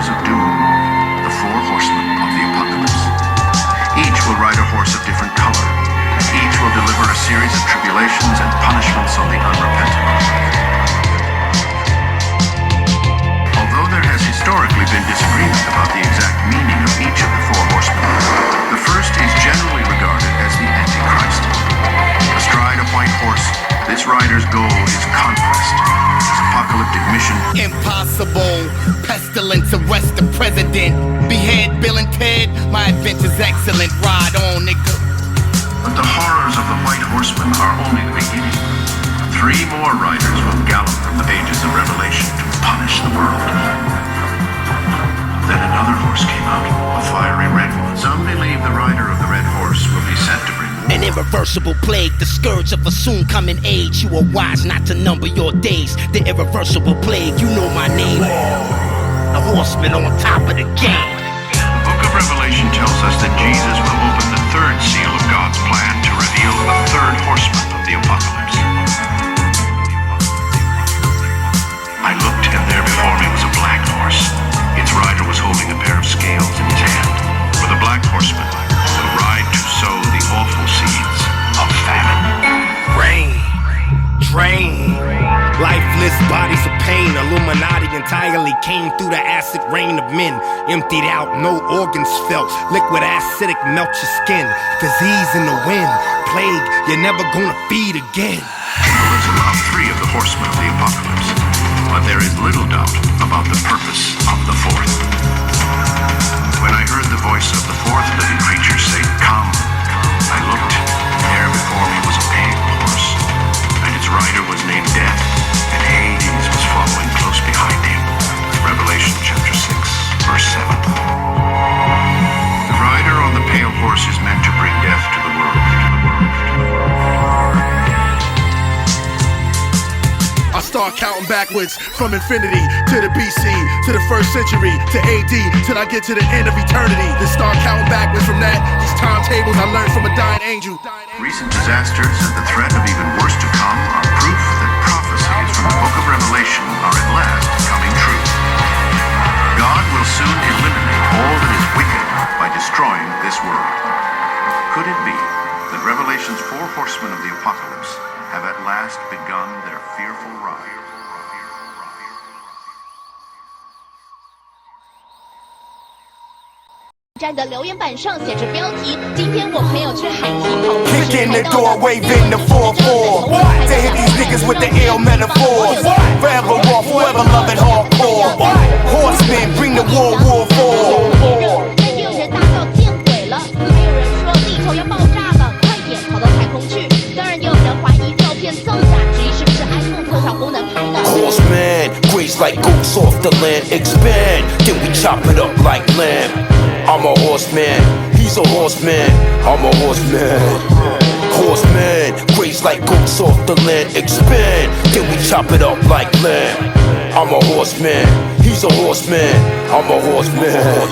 Messengers of Doom, the four horsemen of the Apocalypse. Each will ride a horse of different color. Each will deliver a series of tribulations and punishments on the unrepentant. Although there has historically been disagreement about the exact meaning of each of the four horsemen, the first is generally regarded as the Antichrist. Astride a white horse, this rider's goal is conquest. His apocalyptic mission: impossible. Pestilence, arrest the president. Behead Bill and Ted. My adventure's excellent. Ride on, nigga. But the horrors of the white horseman are only the beginning. 3 more riders will gallop from the pages of Revelation to punish the world. Then another horse came out, a fiery red one. Some believe the rider of the red horse will be sent to bring war. An irreversible plague, the scourge of a soon coming age. You are wise not to number your days. The irreversible plague, you know my name. The horseman on top of the game. The book of Revelation tells us that Jesus will open the 3rd seal of God's plan to reveal the 3rd horseman of the Apocalypse. I looked, and there before me was a black horse. Its rider was holding a pair of scales in his hand. For the black horseman will ride to sow the awful seeds of famine. Rain, drain, lifeless bodies of pain. Illuminati entirely came through the acid rain of men. Emptied out, no organs felt. Liquid acidic melt your skin. Disease in the wind, plague you're never gonna feed again. Symbolism of 3 of the horsemen of the Apocalypse. But there is little doubt about the purpose of the 4th. When I heard the voice of the 4th living creature say, "Come," I looked, and there before me was a pale horse, and its rider was named Death, and Hades was following close behind him. Revelation chapter 6, verse 7. The rider on the pale horse is meant to bring death to the world. I start counting backwards from infinity to the BC, to the 1st century, to AD, till I get to the end of eternity. Then start counting backwards from that. These timetables I learned from a dying angel. Recent disasters and the threat of even worse to come are proof that prophecies from the book of Revelation are at last coming true. God will soon eliminate all that is wicked by destroying this world. Could it be that Revelation's 4 horsemen of the Apocalypse have at last begun their fearful ride? 站的留言板上写着标题：今天我朋友去海堤跑步时 Kick in 踩 the 到 door, 了 waving the 4-4. To hit these niggas with the ill metaphors. Forever raw, forever loving hardcore. Horsemen, bring the war, war 4. 但也有人大叫见鬼了，还有人说地球要爆炸了，快点跑到太空去。当然也有人怀疑照片造假，质疑是不是 iPhone 特效功能拍的。 Horsemen, grace like goats off the land, expand. Then we chop it up like lamb. I'm a horseman, he's a horseman, I'm a horseman. Horseman, grace like goats off the land, expand. Then we chop it up like lamb. I'm a horseman, he's a horseman, I'm a horseman.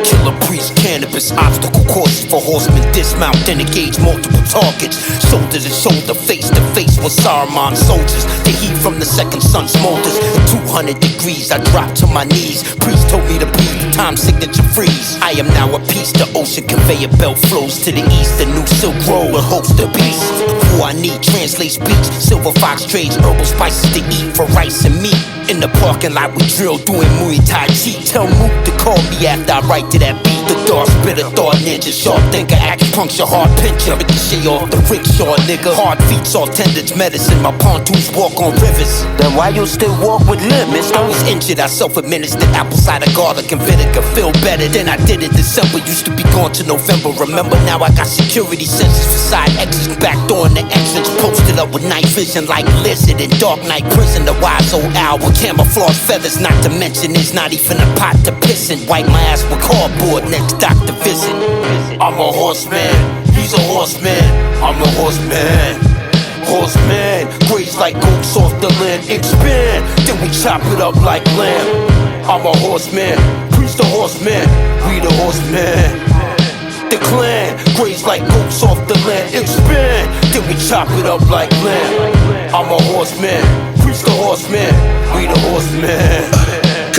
Killah Priest, Canibus, obstacle courses for horsemen. Dismount, then engage multiple targets. Shoulder to shoulder, face to face with Saruman soldiers. The heat from the second sun smolders. At 200 degrees, I drop to my knees. Priest told me to breathe, the time signature freeze. I am now a piece, the ocean conveyor belt flows to the east. The new Silk Road will host the beast. Who I need translate speech. Silver Fox trades herbal spices to eat for rice and meat. In the parking lot we drill doing Muay Thai Chi. Tell Mook to call me after I write to that beat. The dark spitter, thought ninja, sharp thinker, acupuncture, hard pincher. Ricochet off the rickshaw, nigga. Hard feet, all tendons, medicine. My pontoons walk on rivers. Then why you still walk with limits? I was injured, I self-administered apple cider garlic and vinegar. Feel better than I did in December. Used to be gone to November. Remember now I got security sensors for side exits. Back door in the exits. Posted up with night vision like lizard in Dark Knight Prison. The wise old owl with camouflage feathers. Not to mention there's not even a pot to piss in. Wipe my ass with cardboard next doctor visit. I'm a horseman, he's a horseman, I'm a horseman. Horseman, graze like goats off the land, expand. Then we chop it up like lamb. I'm a horseman, priest a horseman, we the horseman. The clan, graze like goats off the land, expand. Then we chop it up like lamb. I'm a horseman, priest a horseman, we the horseman.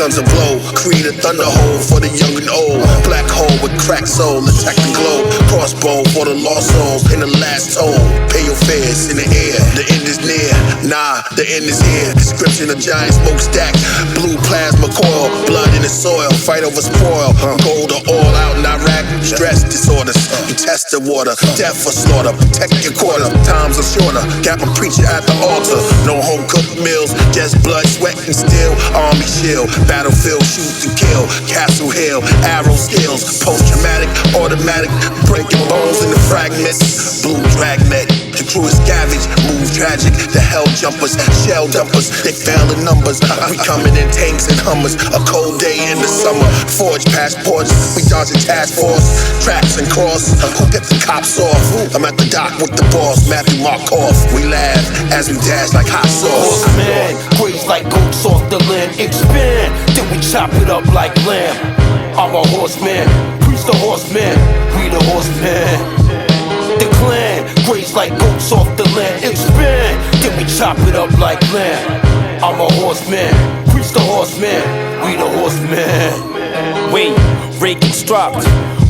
sons of glow. Create a thunderhole for the young and old. Black hole with cracked soul, attack the globe. Crossbow for the lost souls in the last toll. Pay your fares in the air, the end is near. Nah, the end is here. Description of giant smokestack. Blue plasma coil, blood in the soil. Fight over spoil. Gold or oil out in Iraq. Stress disorders. You test the water. Death for slaughter. Protect your quarter. Times are shorter. Got my preacher at the altar. No home cooked meals. Just blood, sweat, and steel. Army shield. Battlefield, shoot to kill. Castle Hill. Arrow skills. Post-traumatic. Automatic. Breaking bones in the fragments. Blue dragnet. The crew is scavenge, move tragic. The hell jumpers, shell dumpers, they fail in numbers. We coming in tanks and Hummers. A cold day in the summer. Forge passports, we dodging task force. Tracks and cross, who get the cops off? I'm at the dock with the boss, Matthew Markoff. We laugh as we dash like hot sauce. Horseman, graze like goats off the land. Expand, then we chop it up like lamb. I'm a horseman, priest the horseman, we the horseman. The clan, graze like goats off the land. Expand, then we chop it up like lamb. I'm a horseman, preach the horseman, we the horseman. We reconstruct,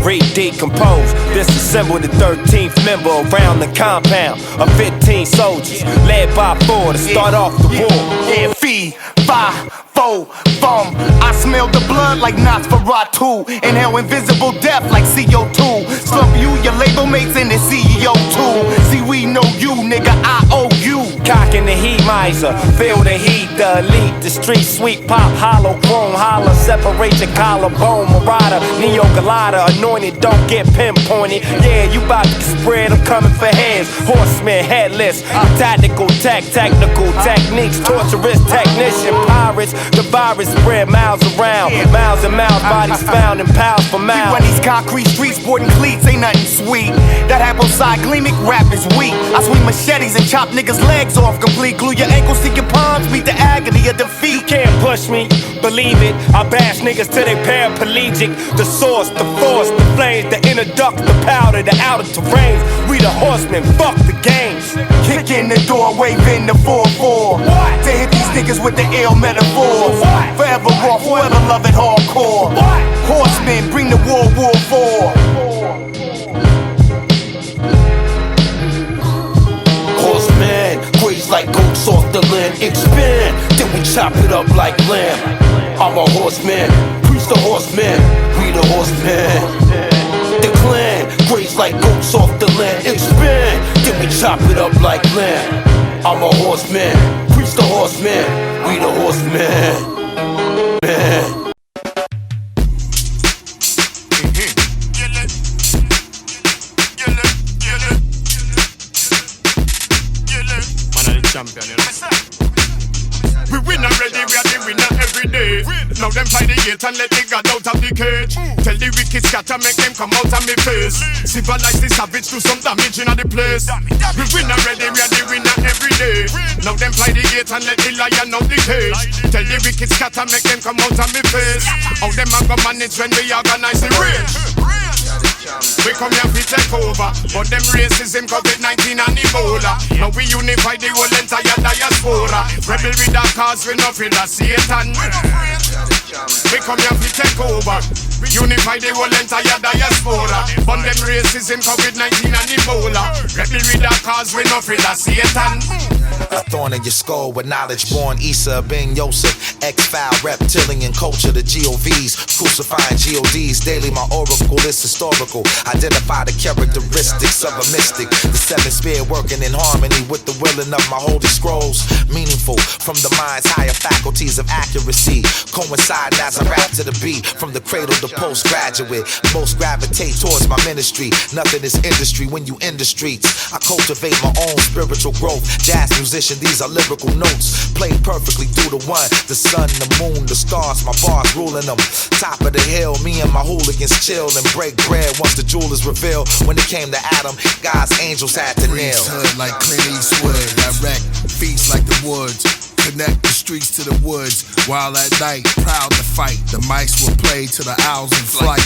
re-decompose, disassemble the 13th member around the compound of 15 soldiers, led by 4 to start off the war. Yeah, fee, fi, fo, bum. I smell the blood like Nosferatu. Inhale invisible death like CO2. Slump you, your label mates, and the CEO too. See, we know you, nigga, I owe you. Cocking the heat miser, feel the heat, the elite, the street sweet, pop, hollow, chrome, holler, separate your collarbone, marauder, neo collider, anointed, don't get pinpointed. Yeah, you bout to spread, I'm coming for heads. Horsemen, headless, tactical, technical techniques, torturous technician, pirates. The virus spread miles around, miles and miles, bodies found in piles for miles. We run these concrete streets, sporting cleats, ain't nothing sweet. That hypocyclemic rap is weak. I swing machetes and chop niggas' legs off complete. Glue your ankles to your palms, meet the agony of defeat. You can't push me, believe it. I bash niggas till they paraplegic. The source, the force, the flames, the inner duct, the powder, the outer terrains. We the horsemen, fuck the games. Kick in the door, waving the 4-4. To hit these niggas with the ill metaphors. Forever raw, forever love it hardcore. Horsemen, bring the World War IV. Horseman, graze like goats off the land. Expand, then we chop it up like lamb. I'm a horseman, preach the horseman, we the horseman. The clan, graze like goats off the land. Expand, then we chop it up like lamb. I'm a horseman, preach the horseman, we the horseman. Man. We win already, we are the winner every day. Now them find the gate and let the god out of the cage. Tell the wicked scatter, make them come out of me face. Civilize the savage, do some damage in the place. We win already, we are the winner every day. Now them fly the gate and let the lion out the cage. Tell the wicked scatter, make them come out of me face. How them a go manage when we organize the rage? We come here to take over, but them racism, COVID-19 and Ebola. Now we unify the whole entire diaspora. Rebel with our cause, we not feel a Satan. We come here to take over, we unify the whole entire diaspora. But them racism, COVID-19 and Ebola. Rebel with our cause, we not feel a Satan. A thorn in your skull with knowledge born Issa Ben Yosef. X-File, reptilian culture, the GOVs. Crucifying GODs. Daily my oracle is historical. Identify the characteristics of a mystic. The 7 spear working in harmony with the willing of my holy scrolls. Meaningful from the mind's higher faculties of accuracy. Coinciding as I rap to the beat. From the cradle to postgraduate. Most gravitate towards my ministry. Nothing is industry when you in the streets. I cultivate my own spiritual growth. Jazz musician, these are lyrical notes. Played perfectly through the one. The sun, the moon, the stars, my bars ruling them. Top of the hill, me and my hooligans chill and break bread once the jewel is revealed. When it came to Adam, God's angels had to kneel. Priesthood like Clint Eastwood, direct feast like the woods. Connect the streets to the woods, while at night, proud to fight. The mice will play to the owls in flight.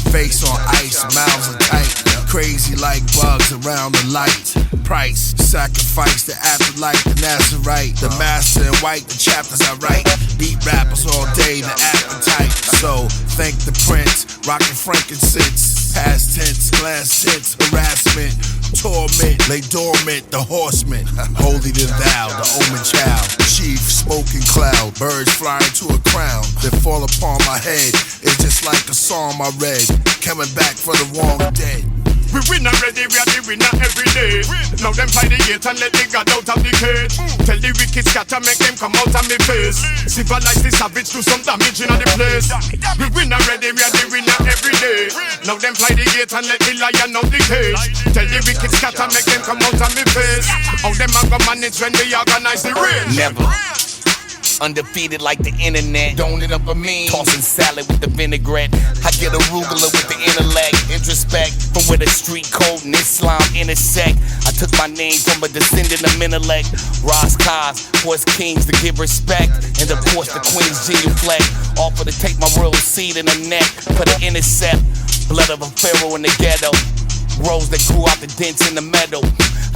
Face on ice, mouths are tight. crazy like bugs around the light. Price, sacrifice, the afterlife, the Nazarite, the master in white, the chapters I write. Beat rappers all day, the appetite. So thank the prince, rockin' frankincense. Past tense, glass sense, harassment, torment, lay dormant, the horseman. Holy than thou, the omen child. Chief, smoking cloud, birds flying to a crown that fall upon my head. It's just like a psalm I read, coming back for the wrong dead. We win already, we are the winner every day. Now them fight the gate and let the god out of the cage. Tell the wicked scatter, make them come out of me face. Civilize the savage, do some damage in the place. We win already, we are the winner every day. Now them fly the gate and let the lion out the cage. Tell the wicked scatter, make them come out of me face. How them a go manage when we organize the race? Never. Undefeated like the internet. Don't it up a me. Tossing salad with the vinaigrette. I get arugula with the intellect. Introspect from where the street code and Islam intersect. I took my name from a descendant of Menelek. Ras Kass, Hus Kings to give respect. And of course the Queen's genuflect. Offer to take my royal seed in the neck. Put an intercept. Blood of a pharaoh in the ghetto. Rose that grew out the dents in the meadow.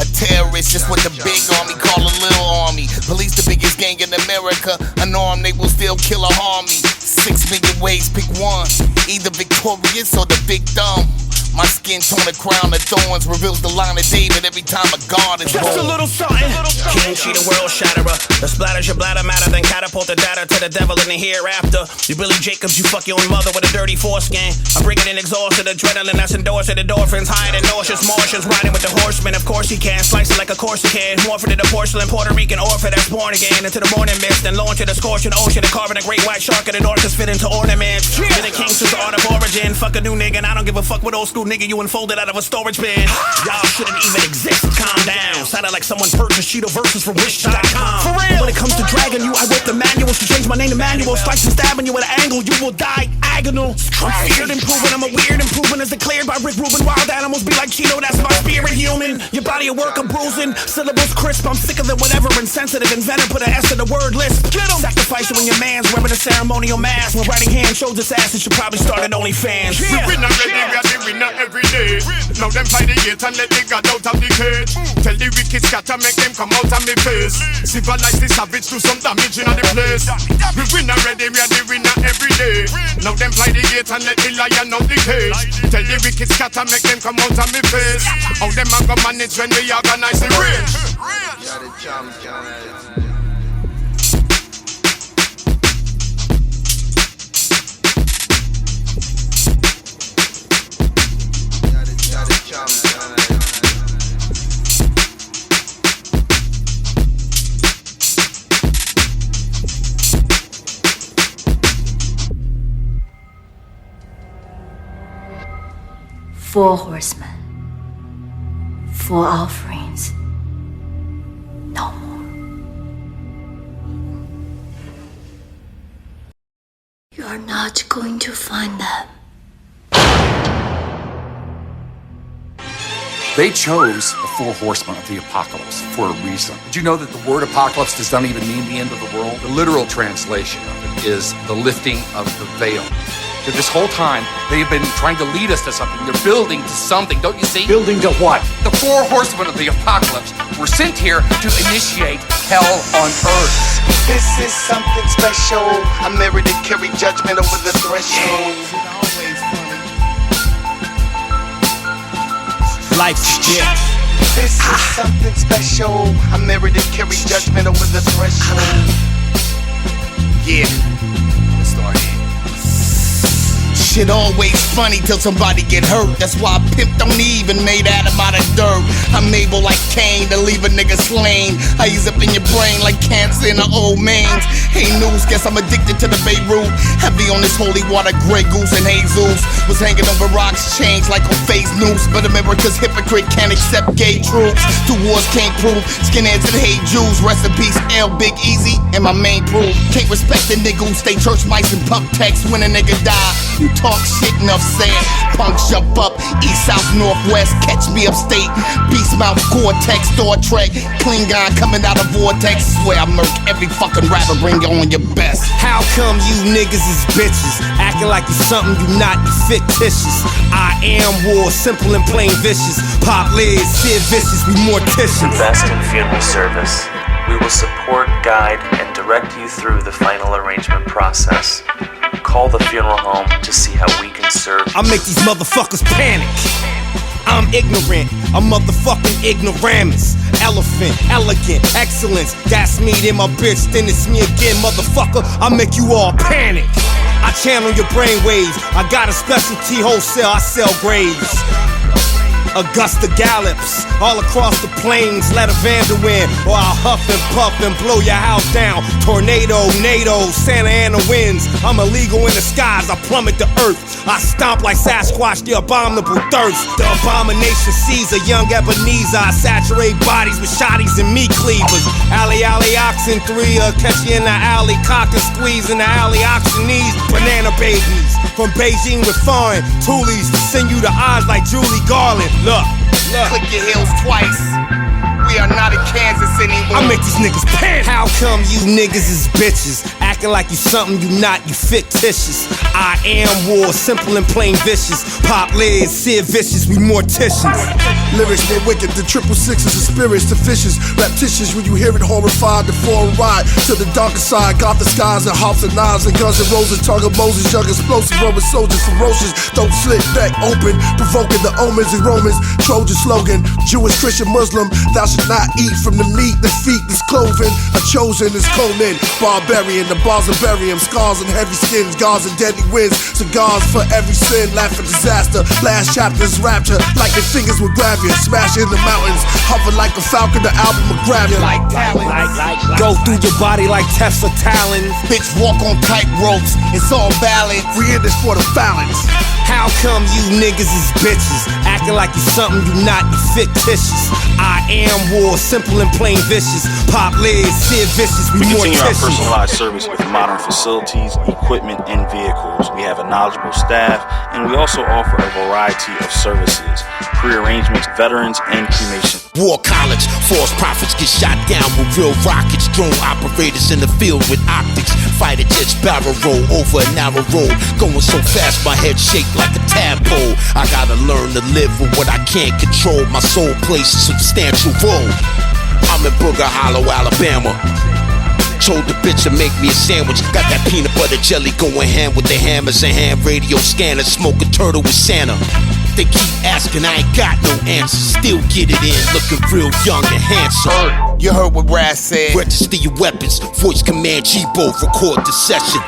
A terrorist, just what the big army call a little army. Police the biggest gang in America. Unarmed, they will still kill or harm me. 6 million ways, pick one. Either victorious or the victim. My skin tone, a crown of thorns reveals the line of David every time a god is born. Just a little something. King, she the world shatterer. The splatters your bladder matter, then catapult the data to the devil in the hereafter. You Billy Jacobs, you fuck your own mother with a dirty foreskin. I'm bringing in exhausted adrenaline that's endorsed. Endorphins higher than nauseous Martians riding with the horsemen. Of course he can slice it like a Corsican. Morphin' to the porcelain Puerto Rican orphan that's born again into the morning mist and launch in the scorching ocean and carving a great white shark in the north is fit into ornaments. Been a king since the art of origin. Fuck a new nigga and I don't give a fuck what old school nigga you unfolded out of a storage bin. Y'all shouldn't even exist. Calm down. Sounded like someone purchased Cheeto verses from Wish.com. For real. When it comes to dragging you, I wrote the manuals to change my name to Manual. Slice and stabbing you at an angle, you will die agonal. I'm feared improving, I'm a weird improvement as declared by Rick Rubin. Wild animals be like Chino, that's my spirit human. Your body of work, I'm bruising. Syllables crisp, I'm sicker than whatever. Insensitive, inventor, put an S in the word list. Get 'em. Sacrifice you when your man's wearing a ceremonial mask. When writing hand shows its ass, it should probably start at OnlyFans. We win already, we are the winner every day. Now them fight the gate and let the god out of the cage. Tell the wicked scatter, make them come out of me face. Civilize the savage, do some damage in the place. We win already, we are the winner every day. Now them fly the gate and let the lion out the cage. Tell the wicked scatter, make them come out of me face. How them a go manage when we organize the race? Four horsemen, 4 offerings, no more. You are not going to find them. They chose the 4 horsemen of the apocalypse for a reason. Did you know that the word apocalypse does not even mean the end of the world? The literal translation of it is the lifting of the veil. So this whole time, they've been trying to lead us to something. They're building to something, don't you see? Building to what? The 4 horsemen of the apocalypse were sent here to initiate hell on earth. This is something special. I'm married to carry judgment over the threshold. Life's shit. This is something special. I'm married to carry judgment over the threshold. Yeah. Let's start here. Shit always funny till somebody get hurt. That's why a pimp don't even made Adam out of dirt. I'm able like Cain to leave a nigga slain. I ease up in your brain like cancer in the old mains. Hey news, guess I'm addicted to the Beirut. Heavy on this holy water, Grey Goose and Jesus. Was hanging over rocks, chains like on face noose. But America's hypocrite can't accept gay troops. 2 wars can't prove, skinheads and hate Jews. Rest in peace, L, Big Easy, and my main proof. Can't respect the nigga who stay church mice and pump text when a nigga die. You talk shit, enough said. Punk jump up, east, south, northwest. Catch me upstate, beast mouth, Cortex, Star Trek. Klingon coming out of vortex. Swear I murk every fucking rapper, bring on your best. How come you niggas is bitches? Acting like you something you not, you fictitious. I am war, simple and plain vicious. Pop lids, Sid Vicious, we morticians. Invest in funeral service. We will support, guide, and direct you through the final arrangement process. Call the funeral home to see how we can serve. I make these motherfuckers panic. I'm ignorant, a motherfucking ignoramus. Elephant, elegant, excellence. That's me, then my bitch, then it's me again, motherfucker. I make you all panic. I channel your brainwaves. I got a specialty wholesale, I sell graves. Augusta gallops all across the plains. Let a vandal win, or I'll huff and puff and blow your house down. Tornado, NATO, Santa Ana winds. I'm illegal in the skies, I plummet the earth. I stomp like Sasquatch, the abominable thirst. The abomination sees a young Ebenezer. I saturate bodies with shotties and meat cleavers. Alley, oxen 3, catch you in the alley. Cock and squeeze in the alley, auctionees. Banana babies, from Beijing with foreign toolies to send you the eyes like Julie Garland. Look. Click your heels twice. We are not in Kansas anymore. I make these niggas panic. How come you niggas is bitches? Acting like you something you not, you fictitious. I am war, simple and plain vicious. Pop lids, Sid Vicious, we morticians. Lyrics get wicked, the 666s and spirits to fishes. Reptitious when you hear it horrified, the foreign ride to the darker side. Got the skies and hops and knives and guns and roses. Tongue of Moses, young explosive, Roman soldiers ferocious. Don't slip back open, provoking the omens and Romans. Trojan slogan, Jewish, Christian, Muslim. Thou should not eat from the meat, the feet, this cloven. A chosen is Conan, barbarian. The bars of barium, scars and heavy skins, guards and deadly winds. Cigars for every sin, laugh at disaster. Last chapter's rapture, like their fingers will grab you. Smash in the mountains, hover like a falcon, the album will grab you. Like talons, go through your body like Tessa talons. Bitch, walk on tight ropes, it's all balance. We in this for the balance. How come you niggas is bitches? Acting like you something you not, you fictitious. I am war, simple and plain vicious. Pop lids, Sid Vicious, we continue our morticians. personalized service with modern facilities, equipment, and vehicles. We have a knowledgeable staff, and we also offer a variety of services, pre-arrangements, veterans, and cremation. War college, false prophets get shot down with real rockets. Drone operators in the field with optics. Fighter jets barrel roll over a narrow road. Going so fast my head shaked like a tadpole. I gotta learn to live with what I can't control. My soul plays a substantial role. I'm in Booger Hollow, Alabama. Told the bitch to make me a sandwich. Got that peanut butter jelly going hand with the hammers and hand radio scanners. Smoke a turtle with Santa. They keep asking, I ain't got no answers. Still get it in, looking real young and handsome. You heard what Ras said. Register your weapons, voice command G-Bo, record the session.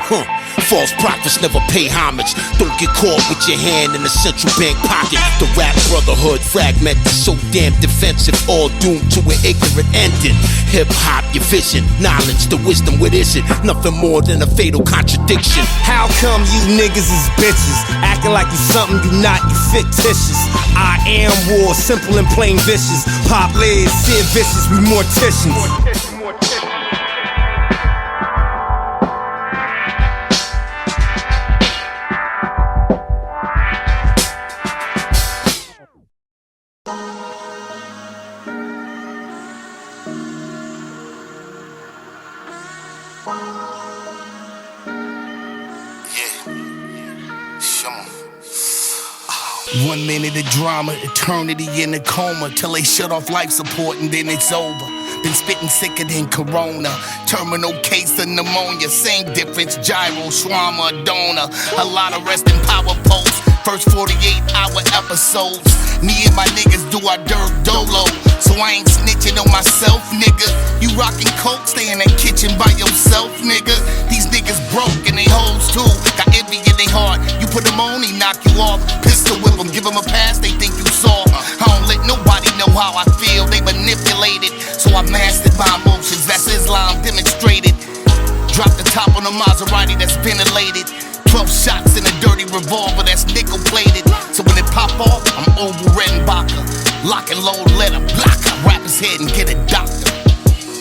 False prophets never pay homage. Don't get caught with your hand in the central bank pocket. The rap brotherhood fragmented, so damn defensive, all doomed to an ignorant ending. Hip-hop, your vision, knowledge, the wisdom, what is it? Nothing more than a fatal contradiction. How come you niggas is bitches? Acting like you something you not, you fictitious. I am war, simple and plain vicious. Pop lids, Sid Vicious, we morticians. One minute of drama, eternity in a coma, till they shut off life support and then it's over. Been spitting sicker than corona, terminal case of pneumonia. Same difference, gyro, shawarma, donor. A lot of rest in power posts, first 48-hour episodes. Me and my niggas do our dirt dolo, so I ain't snitching on myself, nigga. You rockin' coke, stay in that kitchen by yourself, nigga. These niggas broke and they hoes too, got envy in they heart. You put them on, he knock you off. Pistol whip them, give them a pass, they think you soft. I don't let nobody know how I feel, they manipulated. So I mastered my emotions, that's Islam demonstrated. Drop the top on a Maserati that's ventilated. 12 shots in a dirty revolver that's nickel plated. So when it pop off, I'm over red and vodka. Lock and load, let a blocker. Wrap his head and get a doctor.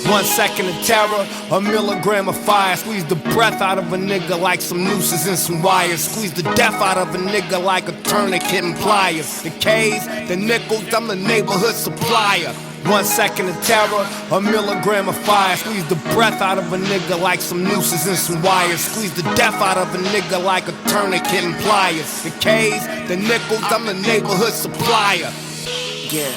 1 second of terror, a milligram of fire. Squeeze the breath out of a nigga like some nooses and some wires. Squeeze the death out of a nigga like a tourniquet and pliers. The K's, the nickels, I'm the neighborhood supplier. 1 second of terror, a milligram of fire. Squeeze the breath out of a nigga like some nooses and some wires. Squeeze the death out of a nigga like a tourniquet and pliers. The K's, the nickels, I'm the neighborhood supplier. Yeah,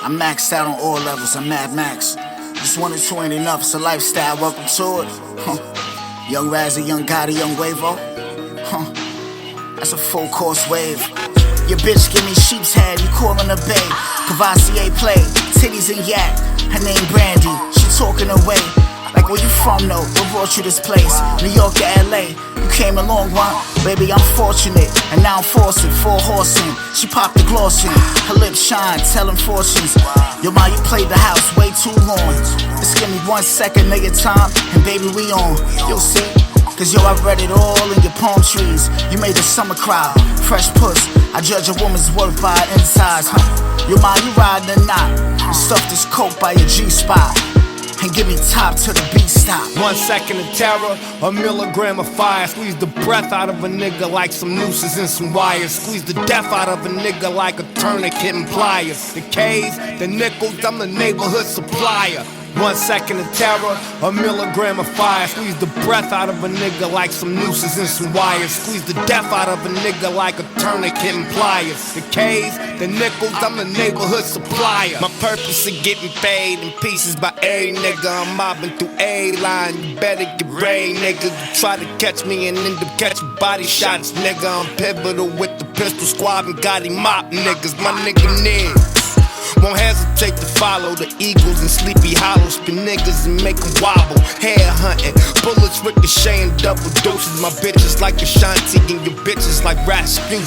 I'm maxed out on all levels, I'm Mad Max. Just 1 or 2 ain't enough, it's a lifestyle, welcome to it. Young Razzie, young Gotti, young Wavo. That's a full course wave. Your bitch give me sheep's head, you callin' a babe. Cavassier play, titties and yak. Her name Brandy, she talking away. Like where you from though, what brought you this place? New York to LA, you came a long one. Baby, I'm fortunate, and now I'm forcing, 4 horsing. She popped the gloss in, her lips shine, telling fortunes. Yo, ma, you played the house way too long. Just give me 1 second of your time, and baby, we on. You'll see. Cause yo, I read it all in your palm trees. You made the summer cry, fresh puss. I judge a woman's worth by her insides, Yo, ma, you riding or not? You stuff this coke by your G-spot and give me top till the beat stop. 1 second of terror, a milligram of fire. Squeeze the breath out of a nigga like some nooses and some wires. Squeeze the death out of a nigga like a tourniquet and pliers. The K's, the nickels, I'm the neighborhood supplier. 1 second of terror, a milligram of fire. Squeeze the breath out of a nigga like some nooses and some wires. Squeeze the death out of a nigga like a tourniquet and pliers. The K's, the nickels, I'm the neighborhood supplier. My purpose is getting paid in pieces by every nigga. I'm mobbing through a line. You better get ready, nigga. You try to catch me and end up catching body shots, nigga. I'm pivotal with the pistol squad and got him mop niggas. My nigga niggas won't hesitate to follow the Eagles and Sleepy Hollow. Spin niggas and make them wobble. Hair hunting, bullets ricocheting, double doses. My bitches like Ashanti and your bitches like Rasputin.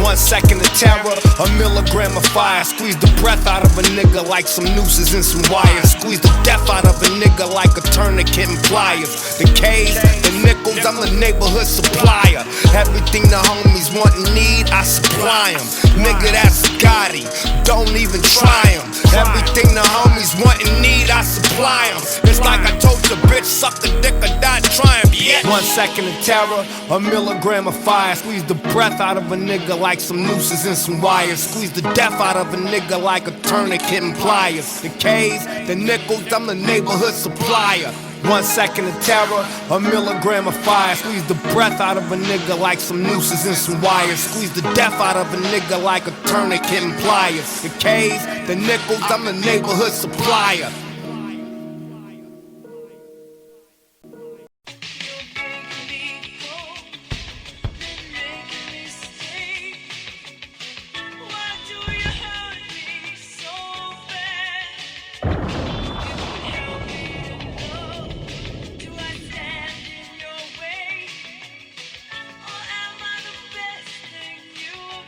1 second of terror, a milligram of fire. Squeeze the breath out of a nigga like some nooses and some wires. Squeeze the death out of a nigga like a tourniquet and pliers. The K's, the nickels, I'm the neighborhood supplier. Everything the homies want and need, I supply them. Nigga, that's Gotti, don't even try them. Everything the homies want and need, I supply them. It's like I told the bitch, suck the dick or die trying. Yeah. 1 second of terror, a milligram of fire. Squeeze the breath out of a nigga like some nooses and some wires. Squeeze the death out of a nigga like a tourniquet and pliers. The K's, the nickels, I'm the neighborhood supplier. 1 second of terror, a milligram of fire. Squeeze the breath out of a nigga like some nooses and some wires. Squeeze the death out of a nigga like a tourniquet and pliers. The K's, the nickels, I'm the neighborhood supplier.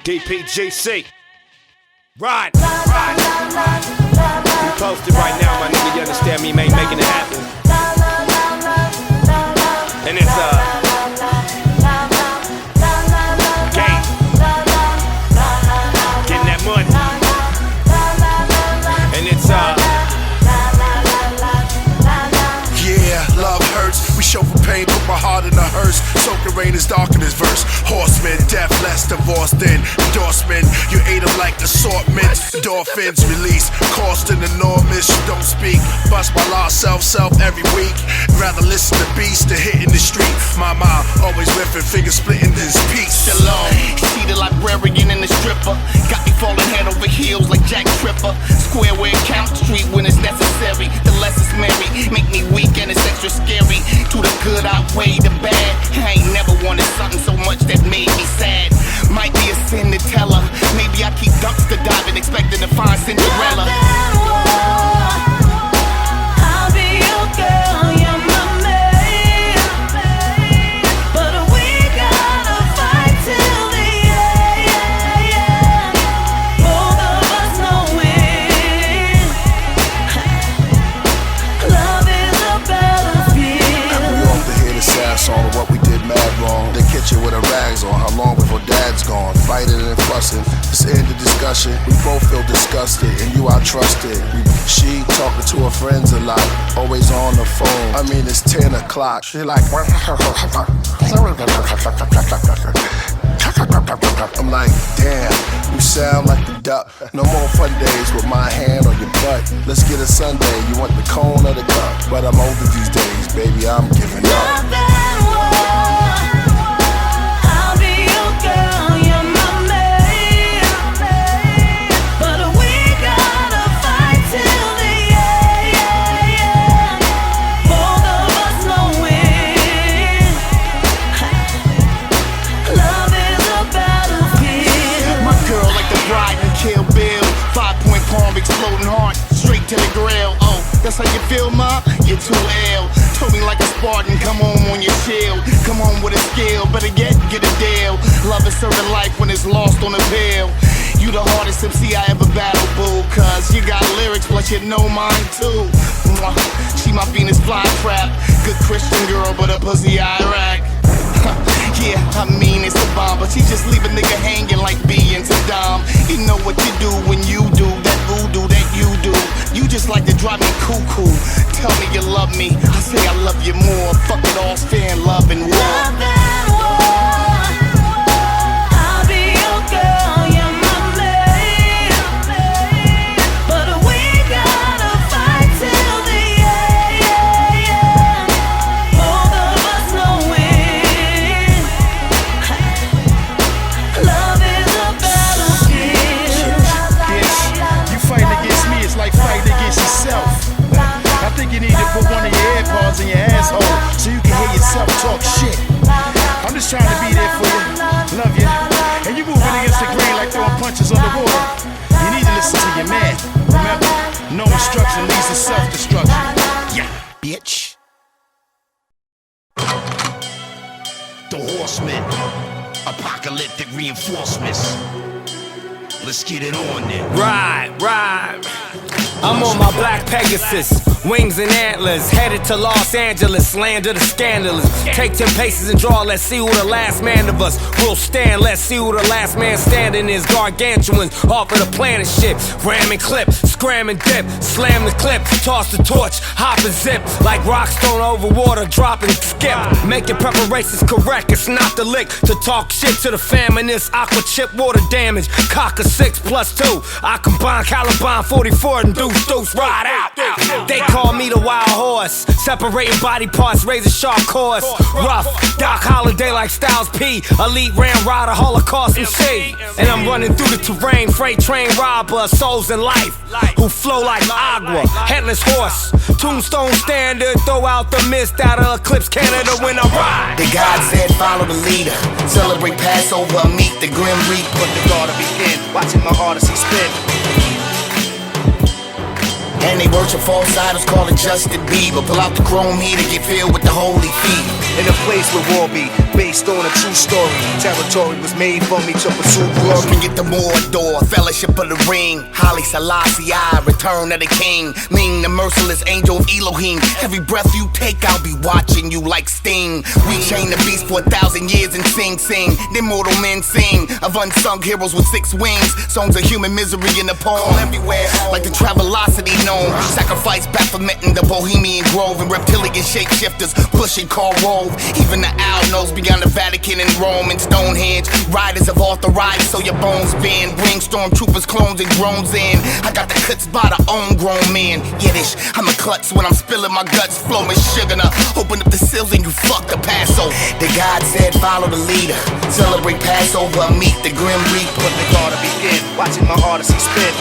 DPGC. Ride. We posted right now, my nigga. You understand me, man? Making it happen. And it's Gant. Getting that money. And it's Yeah, love hurts. We show for pain, put my heart in a hearse. Soak the rain is dark in this verse. Horsemen, death, less divorced in. Endorsement, you ate them like assortment. Endorphins release, cost an enormous. You don't speak, bust my lost self every week. Rather listen to beats than hitting the street. My mind always riffing, fingers splitting this piece. Shalom, see the librarian and the stripper. Got me falling head over heels like Jack Tripper. Square where it counts, street when it's necessary. The less it's merry, make me weak and it's extra scary. To the good outweigh the bad. I ain't never wanted something so much that made me sad. Might be a sin to tell her. Maybe I keep dumpster diving, expecting to find Cinderella. I'll be your girl, you're my man. But we gotta fight till the end. Both of us knowing love is a battlefield. And we off to hear the sad song of what we did mad wrong. They catch you with her rags on. How long before dad's gone? Fighting and fussing. Just end the discussion. discussion. We both feel disgusted, and you I trusted. She talking to her friends a lot, always on the phone. I mean, it's 10 o'clock. She like, I'm like, damn, you sound like the duck. No more fun days with my hand on your butt. Let's get a Sunday, you want the cone or the cup? But I'm older these days, baby, I'm giving up. I'll be your girl, you're my man. But we gotta fight till the end. Both of us knowing love is a battlefield. My girl like the bride in Kill Bill. 5-point palm, exploding heart, straight to the grill. Oh, that's how you feel, ma? You're too ill. Told me like a Spartan, come on your shield. Come on with a skill, better get a deal. Love is serving life when it's lost on a pill. You the hardest MC I ever battled, boo. Cause you got lyrics, plus you know mine too. She my Venus fly trap. Good Christian girl, but a pussy Iraq. Yeah, I mean it's a bomb, but she just leave a nigga hanging like B and Saddam. You know what you do when you do that voodoo that you do. You just like to drive me cuckoo. Tell me you love me, I say I love you more. Fuck it all, stand love and war. Love and war. I'll be your girl, you're my man. But we gotta fight till the end. Both of us knowing love is a battlefield. Bitch, you fighting against me, it's like fighting against yourself. I think you need to put one of your AirPods in your asshole so you can hear yourself talk shit. I'm just trying to be there for you, love you. And you moving against the grain like throwing punches on the water. You need to listen to your man. Remember, no instruction leads to self-destruction. Yeah, bitch. The horsemen, apocalyptic reinforcements. Let's get it on then. Ride. I'm on my black Pegasus, wings and antlers, headed to Los Angeles, land of the scandalous. Take 10 paces and draw, let's see who the last man of us will stand. Let's see who the last man standing is. Gargantuans off of the planet shit. Ram and clip, scram and dip, slam the clip, toss the torch, hop and zip. Like rockstone over water, drop and skip. Making preparations correct, it's not the lick to talk shit to the fam in this aqua chip water damage. Cock a 6+2, I combine Caliban 44 and deuce, ride out. They call me the wild horse, separating body parts, razor sharp course. Rough, Doc Holiday like Styles P, elite ram rider, Holocaust MC. And I'm running through the terrain, freight train robber, souls in life, who flow like agua, headless horse. Tombstone standard, throw out the mist out of Eclipse Canada when I ride. The God said follow the leader, celebrate Passover, meet the Grim Reaper. The God to begin, watching my Odyssey spin. And they worship false idols, call it Justin Bieber. Pull out the chrome heater, get filled with the holy feet. In a place where war be based on a true story. Territory was made for me to pursue glory. Bring it to Mordor, fellowship of the ring. Haile Selassie, return of the king. Ming, the merciless angel of Elohim. Every breath you take, I'll be watching you like Sting. We chain the beast for 1,000 years and sing. Then mortal men sing of unsung heroes with 6 wings. Songs of human misery in the poem everywhere, like the Travelocity gnome. Sacrifice Baphomet in the Bohemian Grove. And reptilian shapeshifters pushing Karl Rove. Even the owl knows beyond the Vatican and Rome and Stonehenge. Riders have authorized so your bones bend. Bring stormtroopers, clones and drones in. I got the cuts by the own grown man. Yiddish, I'm a klutz when I'm spilling my guts. Flowing sugar, open up the seals and you fuck the Passover. The God said follow the leader, celebrate Passover, meet the Grim Reaper. The God to begin, watching my Odyssey spin.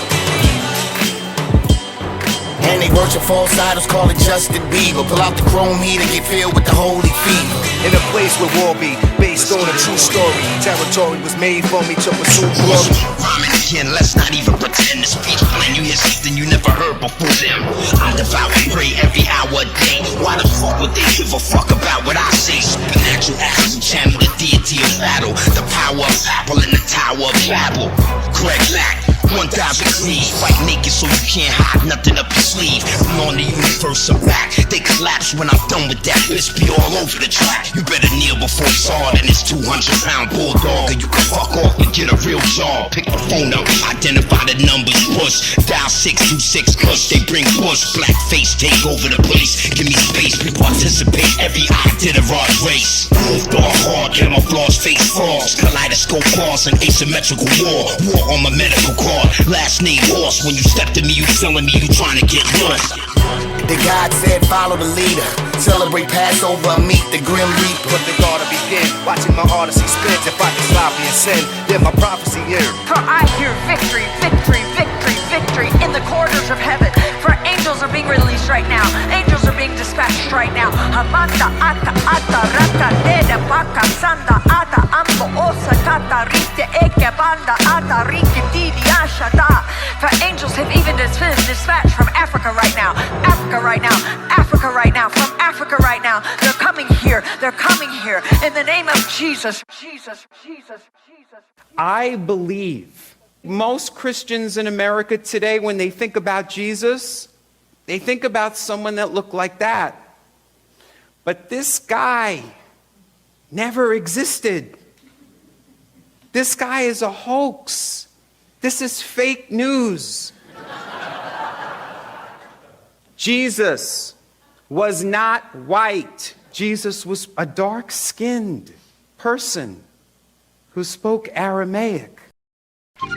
And they worship false idols, call it Justin Bieber. Pull out the chrome heater, get filled with the holy fever. In a place where war be based on a true story. Territory was made for me to pursue glory. Rhyming again, let's not even pretend to speak plain. You hear something you never heard before them. I devour and pray every hour a day. Why the fuck would they give a fuck about what I say? Supernatural actions and channel the deity of battle. The power of Apple in the Tower of Babel. Craig Lack, 1,000 Creed. Fight naked so you can't hide nothing up your sleeve. I'm on the universe, I'm back. They collapse when I'm done with that. Bitch be all over the track. You better kneel before it's hard and it's 200-pound bulldog. Or you can fuck off and get get a real job. Pick the phone up, identify the numbers, push. Dial 626 Kush, they bring push. Black face, take over the place. Give me space, we participate. Every Iditarod race. Moved on hard, camouflage face frogs. Kaleidoscope cars, an asymmetrical war. War on my medical card. Last name Horse. When you step to me, you telling me you trying to get lost. The God said follow the leader. Celebrate Passover, meet the Grim Reaper. But the God to begin, watching my odyssey spins. If I can stop and sin, then my prophecy here. For I hear victory, victory, victory, victory in the corridors of heaven. For angels are being released right now. Angels are being dispatched right now. Hamanda ata ata raka dede baka sanda ata ambo osa kata rite eke banda ata rike didi ashada. For angels have even been dispatched from Africa right now. Africa right now. Africa right now. From Africa right now. They're coming here. They're coming here. In the name of Jesus. Jesus. Jesus. Jesus. I believe most Christians in America today, when they think about Jesus, they think about someone that looked like that. But this guy never existed. This guy is a hoax. This is fake news. Jesus was not white. Jesus was a dark-skinned person who spoke Aramaic. All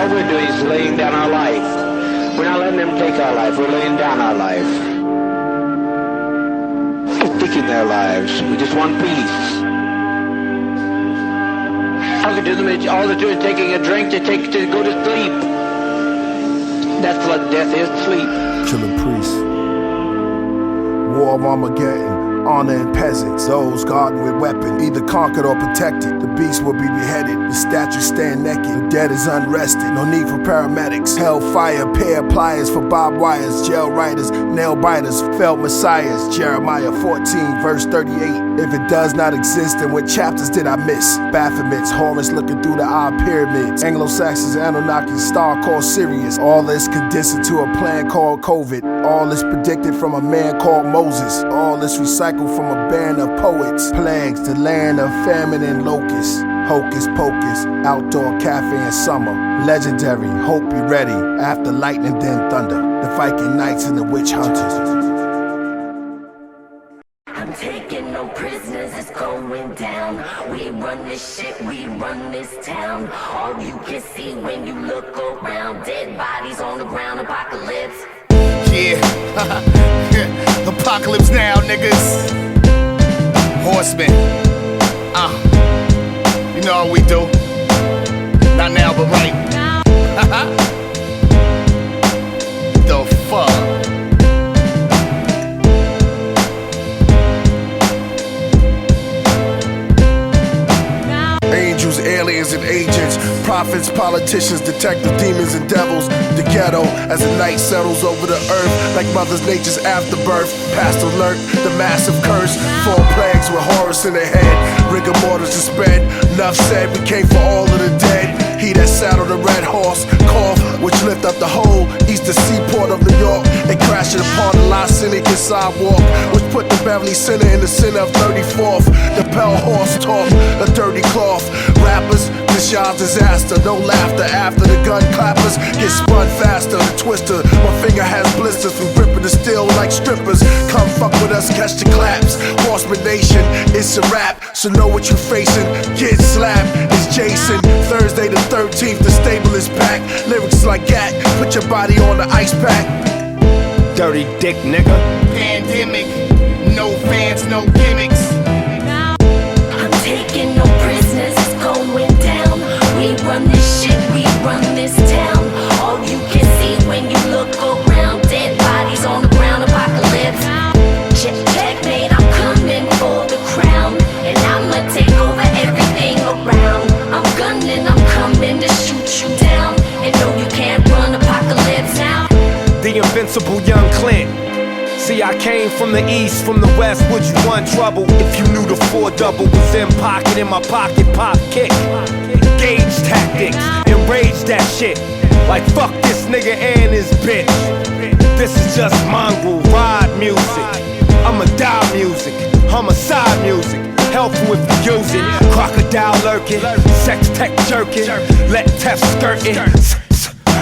we're doing is laying down our life. We're not letting them take our life. We're laying down our life. We're taking their lives. We just want peace. Talking to them, all they're doing is taking a drink to go to sleep. That's what death is, sleep. Killah Priest. War of Armageddon, honor and peasants, those guarded with weapon, either conquered or protected. The beast will be beheaded, the statues stand naked, the dead is unrested, no need for paramedics. Hellfire, pair pliers for barbed wires, jail riders, nail biters, felled messiahs. Jeremiah 14, verse 38. If it does not exist, then what chapters did I miss? Baphomets, Horus looking through the eye pyramids, Anglo-Saxons, Anunnaki, star called Sirius. All this condensed into a plan called COVID. All this predicted from a man called Moses. All this recycled from a band of poets. Plagues, the land of famine and locusts. Hocus pocus, outdoor cafe in summer. Legendary, hope be ready. After lightning, then thunder. The Viking knights and the witch hunters. I'm taking no prisoners, it's going down. We run this shit, we run this town. All you can see when you look around, dead bodies on the ground, apocalypse. Yeah, Apocalypse Now, niggas. Horsemen, you know how we do. Not now, but right. The fuck? Angels, aliens, and agents, prophets, politicians, detectives, demons, and devils. The ghetto, as the night settles over the earth, like Mother Nature's afterbirth. Past alert, the massive curse. 4 plagues with Horus in their head. Rigor mortis to spread. Enough said, we came for all of the dead. He that saddled a red horse, cough, which lift up the whole eastern seaport of New York, and crashed it upon the La Seneca sidewalk, which put the Beverly Center in the center of 34th. The pale horse talk, a dirty cloth. Rappers, this y'all's disaster. No laughter after the gun clappers get spun faster. The twister, my finger has blisters from gripping the steel like strippers. Come fuck with us, catch the claps. Horseman Nation, it's a rap, so know what you facing. Get slapped, it's Jason. Thursday the 13th, the stable is packed. Lyrics like Gant, put your body on the ice pack. Dirty dick nigga. Pandemic, no fans, no gimmicks. I'm taking no prisoners, it's going down. We run this shit, we run this town. All you can see when you look around, dead bodies on the ground, apocalypse. Checkmate, I'm coming for the crown, and I'ma take over everything around. I'm gunning, I'm coming to shoot you down, and no, you can't run, apocalypse now. The invincible young Clint. See, I came from the east, from the west, would you want trouble? If you knew the 4-double was in pocket, in my pocket, pop kick. Gauge tactics, enrage that shit. Like fuck this nigga and his bitch. This is just mongrel ride music. I'ma die homicide music. Helpful if you use it. Crocodile lurking, sex tech jerking, let Tef skirting,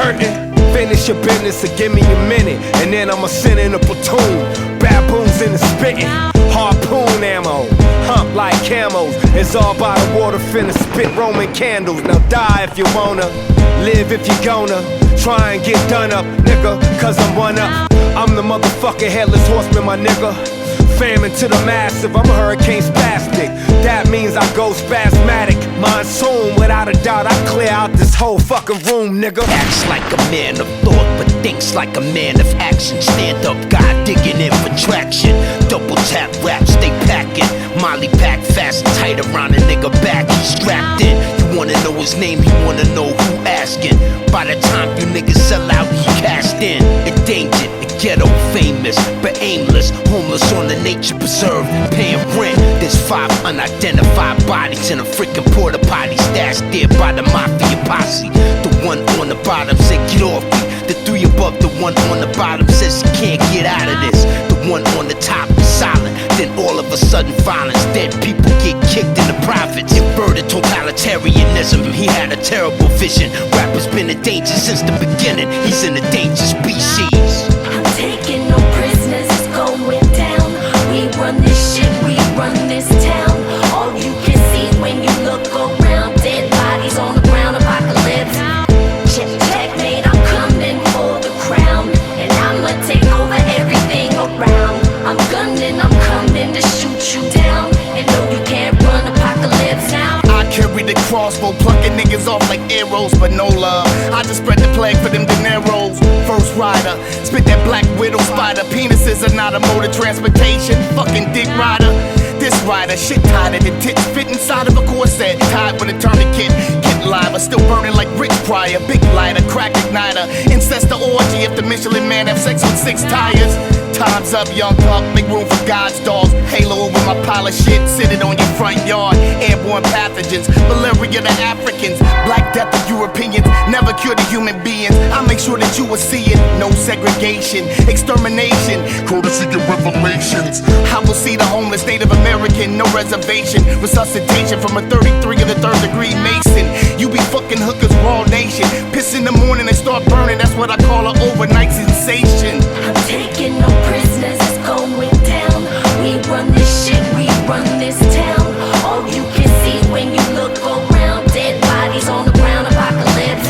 hurting. Finish your business or give me a minute, and then I'ma send in a platoon. Baboons in the spitting, harpoon ammo, hump like camos. It's all by the water, finna spit Roman candles. Now die if you wanna, live if you gonna. Try and get done up, nigga, cause I'm one up. I'm the motherfucking headless horseman, my nigga. Famine to the massive, I'm a hurricane spastic. That means I go spasmatic. Monsoon, without a doubt, I clear out this whole fucking room, nigga. Acts like a man of thought, but thinks like a man of action. Stand up, God digging in for traction. Double tap raps, they packing. Molly pack fast and tight around a nigga back. He's strapped in. You wanna know his name, you wanna know who asking. By the time you niggas sell out, he cast in. Endangered, the ghetto famous, but aimless. Homeless on the nature preserve, paying rent. There's 5 unidentified bodies in a freaking porta potty stashed there by the mafia posse. The one on the bottom said get off me. The 3 above, the one on the bottom says she can't get out of this. The one on the top is silent. Then all of a sudden violence. Dead people get kicked in the profits. Inverted totalitarianism. He had a terrible vision. Rap has been a danger since the beginning. He's in a dangerous species. I'm taking no prisoners, it's going down. We run this shit, we run this town. All you can see when you look around, dead bodies on the ground, apocalypse. Checkmate, I'm coming for the crown, and I'ma take over everything around. I'm gunning, I'm coming to shoot you down, and no, you can't run apocalypse now. I carry the crossbow, plucking niggas off like arrows, but no love. I just spread the plague for them dineros. First rider, spit that black widow spider. Penises are not a mode of transportation. Fucking dick rider. This rider, shit tighter than tits fit inside of a corset. Tied with a tourniquet. Get live, still burning like Rich Pryor. Big lighter, crack igniter. Incest the orgy if the Michelin man have sex with 6 tires. Time's up, young pup, make room for God's dogs. Halo over my pile of shit, sit it on your front yard. Airborne pathogens, malaria to Africans, Black Death to Europeans, never cure the human beings. I make sure that you will see it. No segregation, extermination, courtesy of revelations. I will see the homeless Native American, no reservation. Resuscitation from a 33 of the 3rd degree Mason. You be fucking hookers, raw nation. Piss in the morning and start burning, that's what I call an overnight sensation. I'm taking no prisoners, it's going down. We run this shit, we run this town. All you can see when you look around, dead bodies on the ground, apocalypse.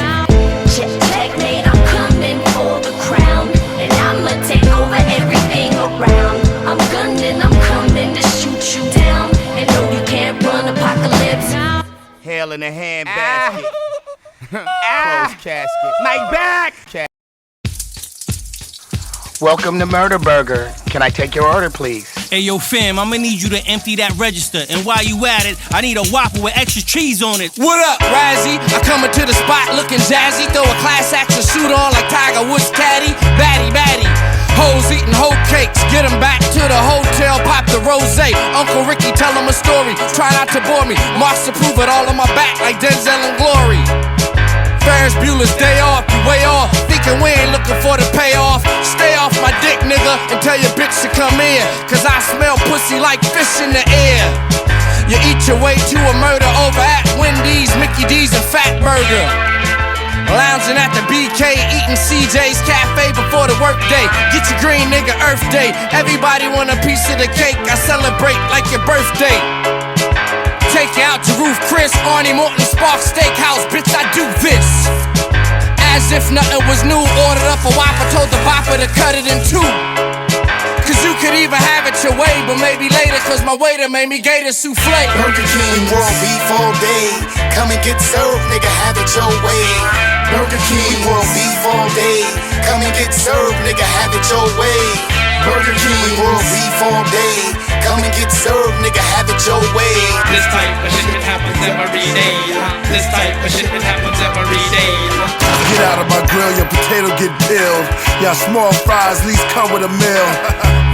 Checkmate, I'm coming for the crown, and I'ma take over everything around. I'm gunning, I'm coming to shoot you down, and no, you can't run apocalypse. Hell in a handbasket. Closed casket. Night back. Welcome to Murder Burger. Can I take your order, please? Hey yo fam, I'ma need you to empty that register. And while you at it, I need a Whopper with extra cheese on it. What up, Razzie? I come into the spot looking jazzy. Throw a class action suit on like Tiger Woods caddy. Batty. Hoes eating whole cakes. Get them back to the hotel, pop the rosé. Uncle Ricky tell him a story. Try not to bore me. Marks to prove it all on my back like Denzel and Glory. Ferris Bueller's day off, you way off. Thinking we ain't looking for the payoff. Stay off my dick, nigga, and tell your bitch to come in. Cause I smell pussy like fish in the air. You eat your way to a murder over at Wendy's, Mickey D's, and Fat Burger. Lounging at the BK, eating CJ's Cafe before the workday. Get your green, nigga, Earth Day. Everybody want a piece of the cake. I celebrate like your birthday. Take you out to Roof Chris, Arnie Morton, Spark Steakhouse, bitch, I do this. As if nothing was new, ordered up a Whopper, told the bopper to cut it in 2. Cause you could even have it your way, but maybe later, cause my waiter made me gator souffle. Burger King, world beef all day. Come and get served, nigga, have it your way. Burger King, world beef all day. Come and get served, nigga, have it your way. Burger King, world beef all day. Come and get served, nigga, have it your way. This type of shit happens every day. This type of shit happens every day. Get out of my grill, your potato get peeled. Y'all small fries, least come with a meal.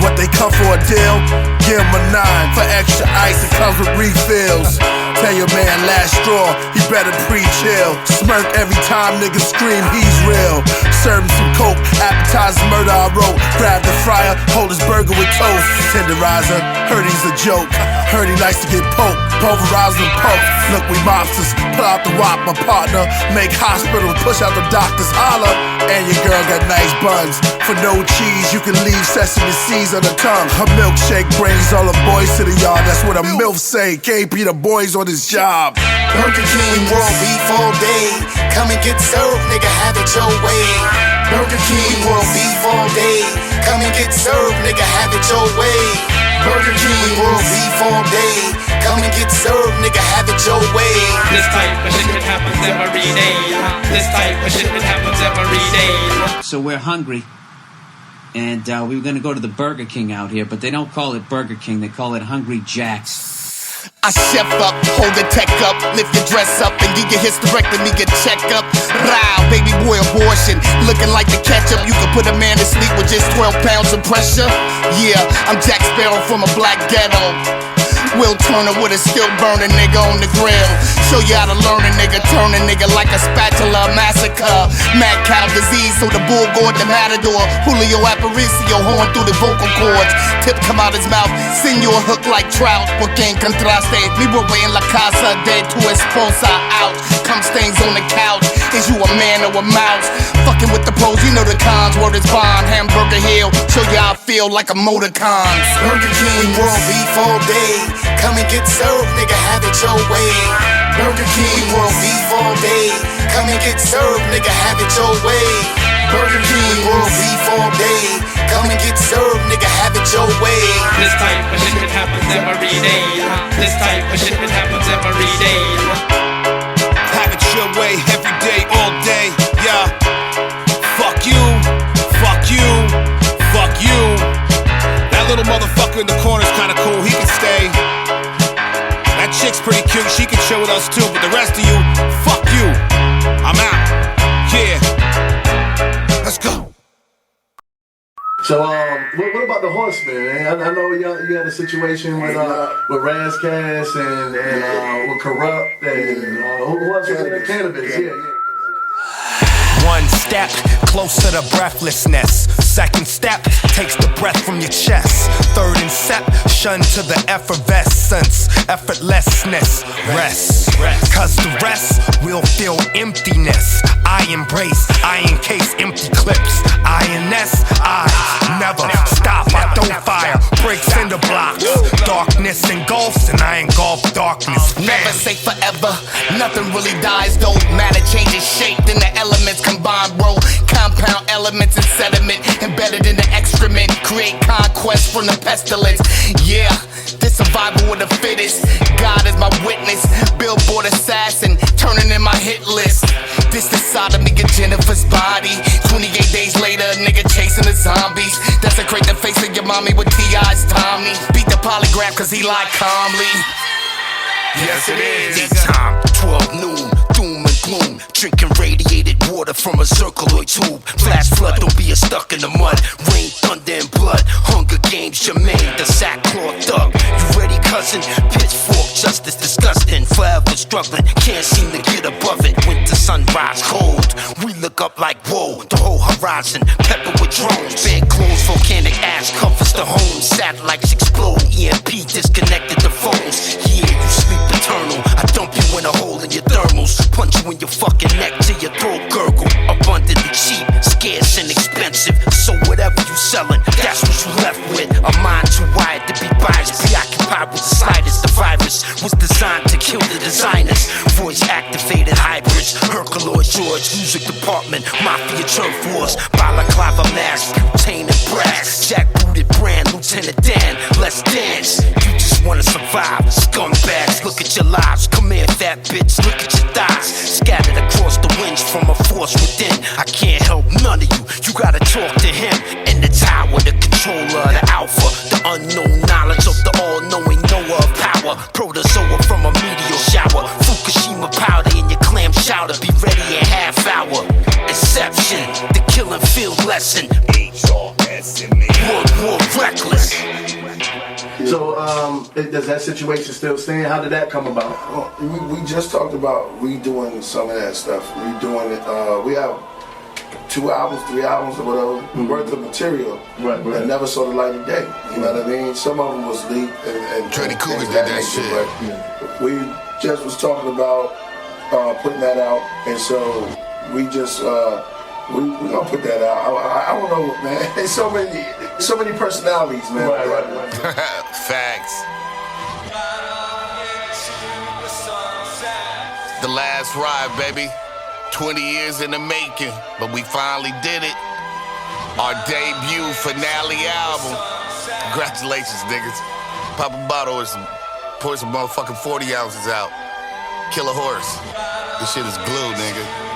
What they come for a deal? Give 'em a 9 for extra ice, it comes with refills. Tell your man last straw, he better pre-chill. Smirk every time niggas scream he's real. Serve him some coke, appetizer murder I wrote. Grab the fryer, hold his burger with toast. Tenderizer, Heard he's a joke. Heard he likes to get poked, pulverized and poked. Look, we mobsters, pull out the wop, my partner. Make hospitals, push out the doctors, holler. And your girl got nice buns. For no cheese, you can leave sesame seeds on the tongue. Her milkshake brings all the boys to the yard. That's what a MILF say. KP the boys on his job. Burger King world beef all day. Come and get served, nigga, have it your way. Burger King world beef all day. Come and get served, nigga, have it your way. Burger King world beef all day. Come and get served, nigga, have it your way. This type of shit that happens every day. This type of shit that happens every day. So we're hungry, and we were gonna go to the Burger King out here, but they don't call it Burger King, they call it Hungry Jack's. I chef up, hold the tech up, lift your dress up, and get your hysterectomy, get checked up. Wow, baby boy abortion, looking like the ketchup. You can put a man to sleep with just 12 pounds of pressure. Yeah, I'm Jack Sparrow from a black ghetto. Will Turner with a still burning nigga on the grill. Show you how to learn a nigga, turn a nigga like a spatula massacre. Mad cow disease, so the bull gored the matador. Julio Aparicio, horn through the vocal cords. Tip come out his mouth, send you a hook like trout. Porque en contraste, mi huevo en la casa de tu esposa out. Cum stains on the couch, is you a man or a mouse? Fucking with the pros, you know the cons, word is bond. Hamburger Hill, show you how I feel like a motor cons. Burger King world beef all day. Come and get served, nigga, have it your way. Burger King world beef all day. Come and get served, nigga, have it your way. Burger King world beef all day. Come and get served, nigga, have it your way. This type of shit that happens every day. This type of shit that happens every day. Have it your way, every day, all day, yeah. Fuck you, fuck you, fuck you. That little motherfucker in the corner's kinda cool, he can stay. That chick's pretty cute, she can chill with us too. But the rest of you, fuck you. I'm out. Yeah. Let's go. So, what about the Horsemen, man? I know you had a situation with Ras Kass and with Kurupt and who else was in the Canibus? Yeah. One step closer to breathlessness. Second step takes the breath from your chest. Third inception to the effervescence, effortlessness. Rest, cause the rest will feel emptiness. I embrace, I encase empty clips. INS, I never stop. I don't fire, break cinder blocks. Darkness engulfs, and I engulf darkness. Never say forever, nothing really dies though. Matter changes shape, then the elements combine, bro. Compound elements and sediment embedded in the excrement. Create conquest from the pestilence. Yeah, this survival of the fittest. God is my witness. Billboard assassin, turning in my hit list. This the sodomy of Jennifer's body. 28 days later, a nigga chasing the zombies. Desecrate the face of your mommy with T.I.'s Tommy. Beat the polygraph cause he lied calmly. Yes it is. Daytime, 12 noon, doom and gloom. Drinking radiated water from a circuloid tube. Flash flood, don't be stuck in the mud. Rain, thunder, and blood. Hunger Games, Jermaine, the sackcloth thug. You ready, cousin? Pitchfork, justice, disgusting. Forever struggling, can't seem to get above it. Winter sunrise, cold. We look up like whoa, the whole horizon. Pepper with drones, bed clothes, volcanic ash covers the home. Satellites explode, EMP disconnected the phones. Yeah, you sleep eternal. I dump you in a hole in your thermals. Punch you in your fucking neck till your throat gurgle. Abundantly cheap, scarce and expensive. So whatever you selling, that's what you left with. A mind too wired to be biased, preoccupied with the slightest. The virus was designed to kill the designers. Voice activated hybrids, Herculoid George, music department, mafia turf wars, balaclava mask, butane and brass, jackbooted brand, Lieutenant Dan. Let's dance. You just wanna survive, scumbags. Look at your lives, come here, fat bitch. Look at your thighs, scattered across the winds from a force within. I can't help none of you. You gotta talk to him in the tower, the controller, the alpha, the unknown knowledge of the all-knowing knower of power. Protozoa from a meteor shower. Fukushima powder in your clam chowder. Be ready in half hour. Inception, the killing field lesson. HRSMN. World War Reckless. So, does that situation still stand? How did that come about? Well, we just talked about redoing some of that stuff. Redoing it. We have 2 albums, 3 albums, or whatever, worth of material that never saw the light of day. You know what I mean? Some of them was leaked and Trendy Cougars did that shit. But we just was talking about putting that out, and so we just we gonna put that out. I don't know, man. There's so many personalities, man. Right. Facts. The last ride, baby. 20 years in the making, but we finally did it. Our debut finale album. Congratulations, niggas. Pop a bottle and pour some motherfucking 40 ounces out. Kill a horse. This shit is glue, nigga.